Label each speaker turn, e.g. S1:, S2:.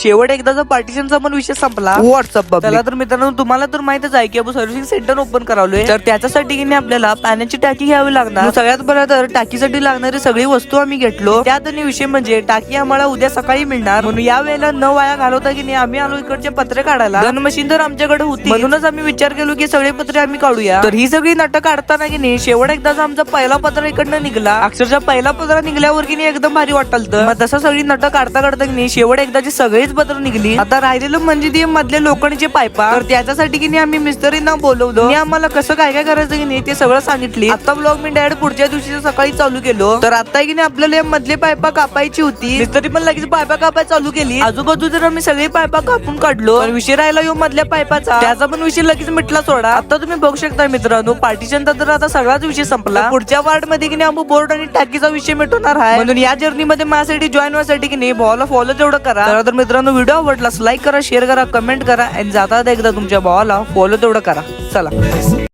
S1: शेवट एकदाचा पार्टिशनचा पण विषय संपला व्हॉट्सअप. त्याला तर मित्रांनो तुम्हाला तर माहितच आहे की आपण सर्व्हिसिंग सेंटर ओपन करावलोय, तर त्याच्यासाठी की नाही आपल्याला पाण्याची टाकी घ्यावी लागणार. सगळ्यात बरं तर टाकीसाठी लागणारी सगळी वस्तू आम्ही घेतलो. त्यात आणि विषय म्हणजे टाकी आम्हाला उद्या सकाळी मिळणार, म्हणून या वेळेला न वाया घालवता की नाही आम्ही आलो इकडचे पत्रे काढायला. गन मशीन तर आमच्याकडे होती, म्हणूनच आम्ही विचार केलो की सगळे पत्रे आम्ही काढूया. तर ही सगळी नाटक काढताना की नाही शेवट एकदाचा आमचा पहिला पत्रा इकडनं निघला. अक्षरशः पहिला पत्रा निघल्यावर की नाही एकदम भारी वाटलं. मग तसं सगळी नाटक काढता काढता की नाही शेवट एकदाची सगळीच पत्र निघली. आता राहिलेलं म्हणजे ते मधले लोखंडचे पायपा, तर त्याच्यासाठी की नाही आम्ही मिस्त्रींना बोलवलं आणि आम्हाला कसं काय काय करायचं की नाही ते सगळं सांगितले. आता ब्लॉग मी डायरेक्ट पुढच्या दिवशी सकाळी चालू केलो. तर आता की नाही आपल्याला मधले पायपा कापायची होती. मिस्त्री पण लगेच पायपा कापाय चालू केली. आजूबाजूला मी सगळे पायपा कापून काढलो. पण विषय राहिला यो मधल्या पायपाचा, त्याचा पण विषय लगेच मिटला सोडा. आता तुम्ही बघू शकता मित्रांनो पार्टिशनचा तर आता सगळाच विषय संपला. पुढच्या वार्ड मध्ये की नाही आम्ही बोर्ड आणि टाकीचा विषय मिटवणार आहे. म्हणून या जर्नी मध्ये माझ्यासाठी जॉईन व्हायसाठी की नाही भावाला फॉलो तेवढं करा. तर मित्रांनो व्हिडिओ आवडलास लाईक करा, शेअर करा, कमेंट करा आणि जाता एकदा तुमच्या भावाला फॉलो तेवढं करा. चला.